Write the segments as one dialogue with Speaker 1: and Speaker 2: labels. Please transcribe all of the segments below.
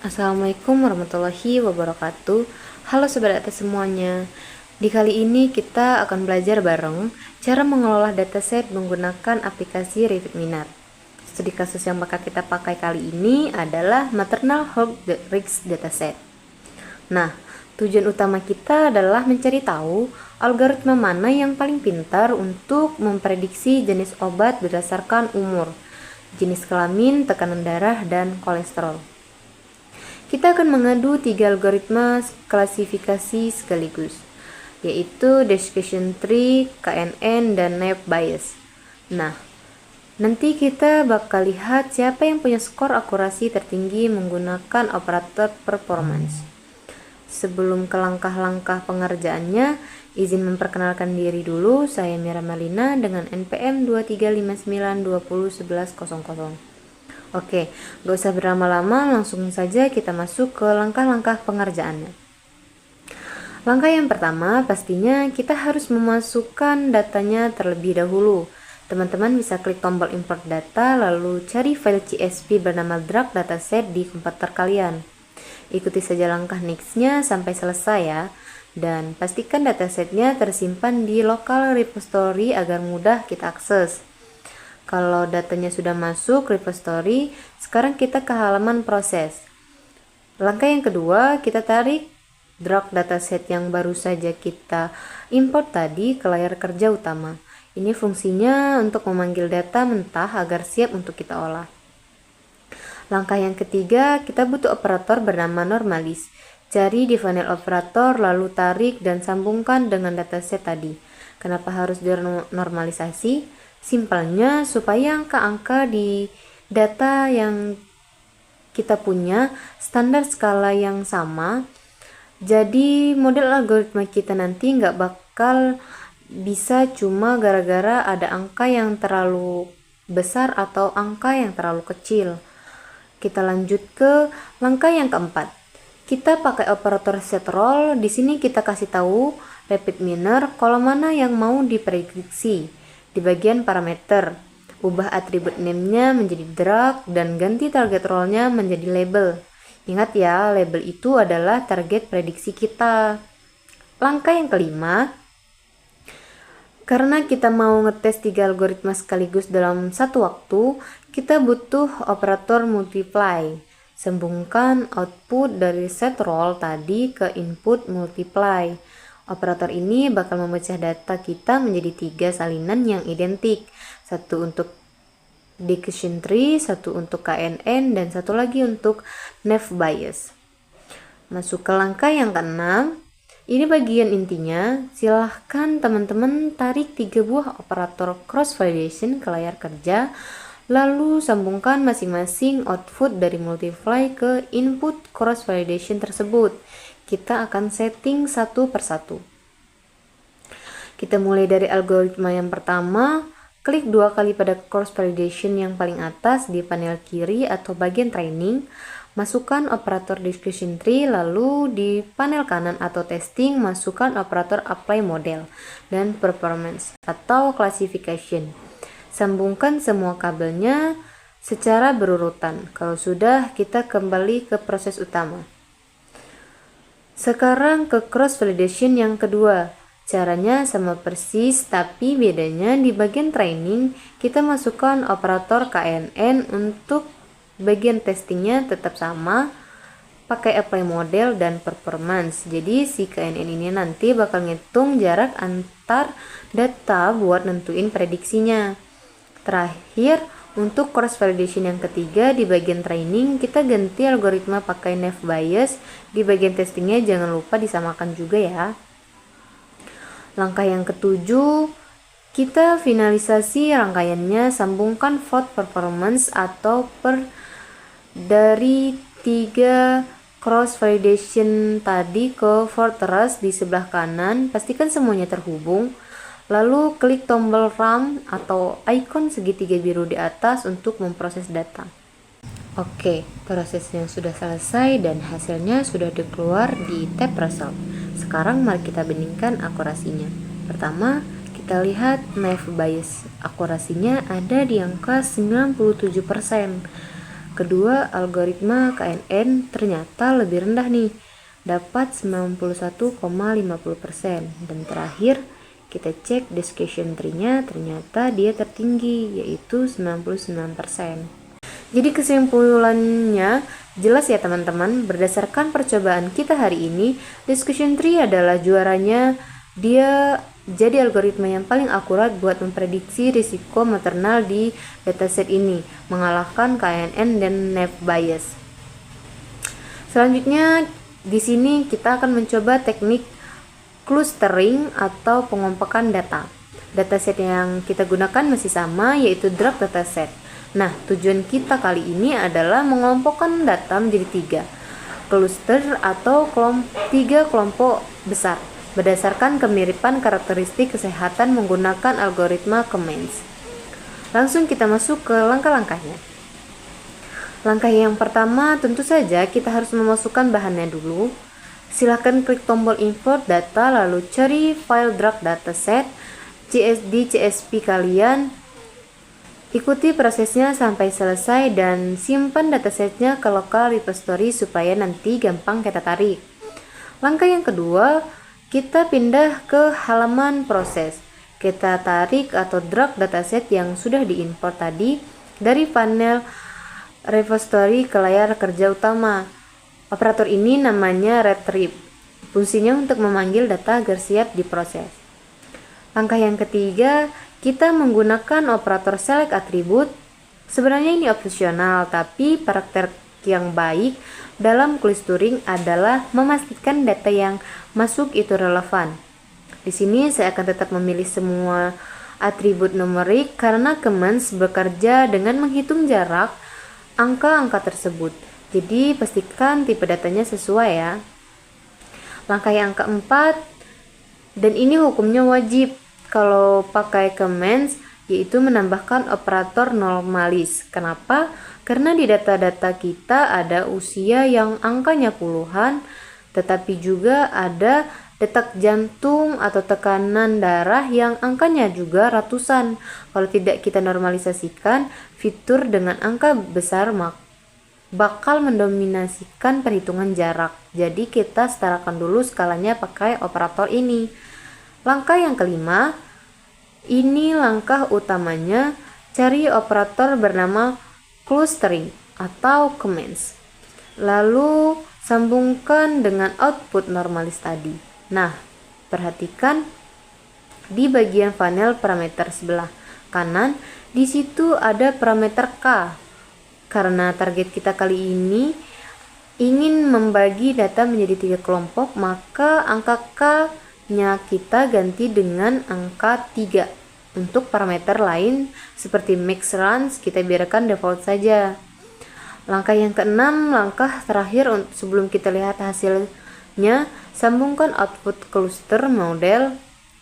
Speaker 1: Assalamualaikum warahmatullahi wabarakatuh. Halo Sobat Data semuanya. Di kali ini kita akan belajar bareng cara mengelola dataset menggunakan aplikasi RevidMinar. Studi kasus yang bakal kita pakai kali ini adalah Maternal Health Risk Dataset. Nah, tujuan utama kita adalah mencari tahu algoritma mana yang paling pintar untuk memprediksi jenis obat berdasarkan umur, jenis kelamin, tekanan darah, dan kolesterol. Kita akan mengadu 3 algoritma klasifikasi sekaligus, yaitu Decision Tree, KNN, dan Naive Bayes. Nah, nanti kita bakal lihat siapa yang punya skor akurasi tertinggi menggunakan operator performance. Sebelum ke langkah-langkah pengerjaannya, izin memperkenalkan diri dulu. Saya Mira Malina dengan NPM 2359201100. Oke, gak usah berlama-lama, langsung saja kita masuk ke langkah-langkah pengerjaannya. Langkah yang pertama, pastinya kita harus memasukkan datanya terlebih dahulu. Teman-teman bisa klik tombol import data, lalu cari file CSV bernama drag dataset di komputer kalian. Ikuti saja langkah next-nya sampai selesai ya. Dan pastikan datasetnya tersimpan di local repository agar mudah kita akses. Kalau datanya sudah masuk repository, sekarang kita ke halaman proses. Langkah yang kedua, kita tarik drag dataset yang baru saja kita import tadi ke layar kerja utama. Ini fungsinya untuk memanggil data mentah agar siap untuk kita olah. Langkah yang ketiga, kita butuh operator bernama normalis. Cari di panel operator, lalu tarik dan sambungkan dengan dataset tadi. Kenapa harus dinormalisasi? Simpelnya supaya angka-angka di data yang kita punya standar skala yang sama. Jadi model algoritma kita nanti nggak bakal bisa cuma gara-gara ada angka yang terlalu besar atau angka yang terlalu kecil. Kita lanjut ke langkah yang keempat. Kita pakai operator setrol. Di sini kita kasih tahu RevidMinar kolom mana yang mau diprediksi. Di bagian parameter, ubah atribut name-nya menjadi drag dan ganti target role-nya menjadi label. Ingat ya, label itu adalah target prediksi kita. Langkah yang kelima, karena kita mau ngetes 3 algoritma sekaligus dalam satu waktu, kita butuh operator multiply. Sambungkan output dari set role tadi ke input multiply. Operator ini bakal memecah data kita menjadi 3 salinan yang identik. Satu untuk Decision Tree, satu untuk KNN, dan satu lagi untuk Naive Bayes. Masuk ke langkah yang keenam. Ini bagian intinya. Silahkan teman-teman tarik 3 buah operator cross validation ke layar kerja. Lalu sambungkan masing-masing output dari multiply ke input cross validation tersebut. Kita akan setting satu persatu. Kita mulai dari algoritma yang pertama. Klik 2 kali pada cross validation yang paling atas di panel kiri atau bagian training. Masukkan operator Decision Tree, lalu di panel kanan atau testing masukkan operator apply model dan performance atau classification. Sambungkan semua kabelnya secara berurutan. Kalau sudah, kita kembali ke proses utama. Sekarang ke cross validation yang kedua. Caranya sama persis, tapi bedanya di bagian training kita masukkan operator KNN. Untuk bagian testingnya tetap sama, pakai apply model dan performance. Jadi si KNN ini nanti bakal ngitung jarak antar data buat nentuin prediksinya. Terakhir, untuk cross validation yang ketiga di bagian training kita ganti algoritma pakai Naive Bayes. Di bagian testingnya jangan lupa disamakan juga ya. Langkah yang ketujuh, kita finalisasi rangkaiannya. Sambungkan vote performance atau dari 3 cross validation tadi ke Fortress di sebelah kanan. Pastikan semuanya terhubung. Lalu klik tombol run atau ikon segitiga biru di atas untuk memproses data. Oke, prosesnya sudah selesai dan hasilnya sudah keluar di tab result. Sekarang mari kita bandingkan akurasinya. Pertama, kita lihat Naive Bayes. Akurasinya ada di angka 97%. Kedua, algoritma KNN ternyata lebih rendah nih, dapat 91,50%. Dan terakhir, kita cek discussion tree-nya, ternyata dia tertinggi, yaitu 99%. Jadi kesimpulannya jelas ya teman-teman, berdasarkan percobaan kita hari ini, discussion tree adalah juaranya. Dia jadi algoritma yang paling akurat buat memprediksi risiko maternal di dataset ini, mengalahkan KNN dan naive Bayes. Selanjutnya di sini kita akan mencoba teknik clustering atau pengompakan data. Dataset yang kita gunakan masih sama, yaitu drug dataset. Nah, tujuan kita kali ini adalah mengelompokkan data menjadi 3 cluster atau 3 kelompok besar berdasarkan kemiripan karakteristik kesehatan menggunakan algoritma Cummins. Langsung kita masuk ke langkah-langkahnya. Langkah yang pertama, tentu saja kita harus memasukkan bahannya dulu. Silahkan klik tombol import data, lalu cari file drug dataset CSD CSP kalian. Ikuti prosesnya sampai selesai dan simpan datasetnya ke local repository supaya nanti gampang kita tarik. Langkah yang kedua, kita pindah ke halaman proses. Kita tarik atau drag dataset yang sudah diimport tadi dari panel repository ke layar kerja utama. Operator ini namanya retrieve. Fungsinya untuk memanggil data agar siap diproses. Langkah yang ketiga, kita menggunakan operator select attribute. Sebenarnya ini opsional, tapi praktek yang baik dalam clustering adalah memastikan data yang masuk itu relevan. Di sini saya akan tetap memilih semua atribut numerik karena Cummins bekerja dengan menghitung jarak angka-angka tersebut. Jadi pastikan tipe datanya sesuai ya. Langkah yang keempat, dan ini hukumnya wajib kalau pakai Cummins, yaitu menambahkan operator normalis. Kenapa? Karena di data-data kita ada usia yang angkanya puluhan, tetapi juga ada detak jantung atau tekanan darah yang angkanya juga ratusan. Kalau tidak kita normalisasikan, fitur dengan angka besar bakal mendominasikan perhitungan jarak. Jadi kita setarakan dulu skalanya pakai operator ini. Langkah yang kelima, ini langkah utamanya, cari operator bernama clustering atau Cummins. Lalu sambungkan dengan output normalis tadi. Nah, perhatikan di bagian panel parameter sebelah kanan, di situ ada parameter K. Karena target kita kali ini ingin membagi data menjadi 3 kelompok, maka angka K-nya kita ganti dengan angka 3. Untuk parameter lain seperti mix runs kita biarkan default saja. Langkah yang keenam, langkah terakhir sebelum kita lihat hasilnya, sambungkan output cluster model.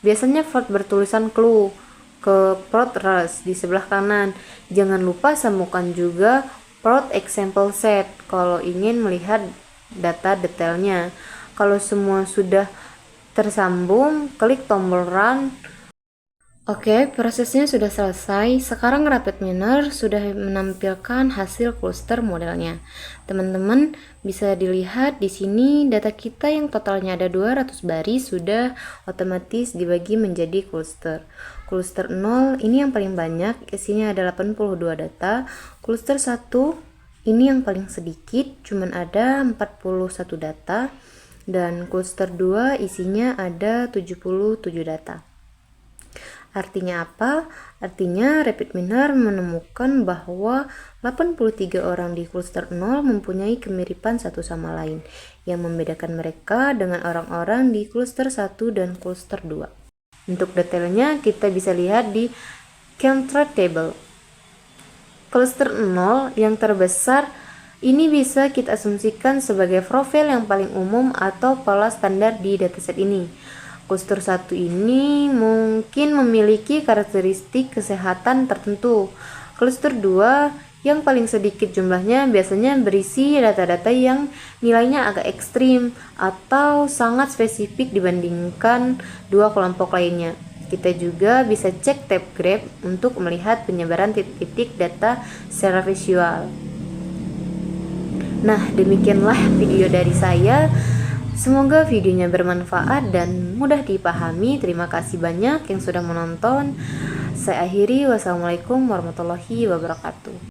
Speaker 1: Biasanya Ford bertulisan clue ke prod res di sebelah kanan. Jangan lupa sambungkan juga prod example set kalau ingin melihat data detailnya. Kalau semua sudah tersambung, klik tombol run. Oke, prosesnya sudah selesai. Sekarang RapidMiner sudah menampilkan hasil cluster modelnya. Teman-teman bisa dilihat di sini data kita yang totalnya ada 200 baris sudah otomatis dibagi menjadi cluster. Cluster 0 ini yang paling banyak, isinya ada 82 data. Cluster 1 ini yang paling sedikit, cuman ada 41 data. Dan cluster 2 isinya ada 77 data. Artinya apa? Artinya RapidMiner menemukan bahwa 83 orang di cluster 0 mempunyai kemiripan satu sama lain, yang membedakan mereka dengan orang-orang di cluster 1 dan cluster 2. Untuk detailnya kita bisa lihat di contrast table. Cluster 0 yang terbesar ini bisa kita asumsikan sebagai profil yang paling umum atau pola standar di dataset ini. Cluster 1 ini mungkin memiliki karakteristik kesehatan tertentu. Cluster 2 yang paling sedikit jumlahnya biasanya berisi data-data yang nilainya agak ekstrim atau sangat spesifik dibandingkan dua kelompok lainnya. Kita juga bisa cek tab graph untuk melihat penyebaran titik-titik data secara visual. Nah, demikianlah video dari saya. Semoga videonya bermanfaat dan mudah dipahami. Terima kasih banyak yang sudah menonton. Saya akhiri, wassalamualaikum warahmatullahi wabarakatuh.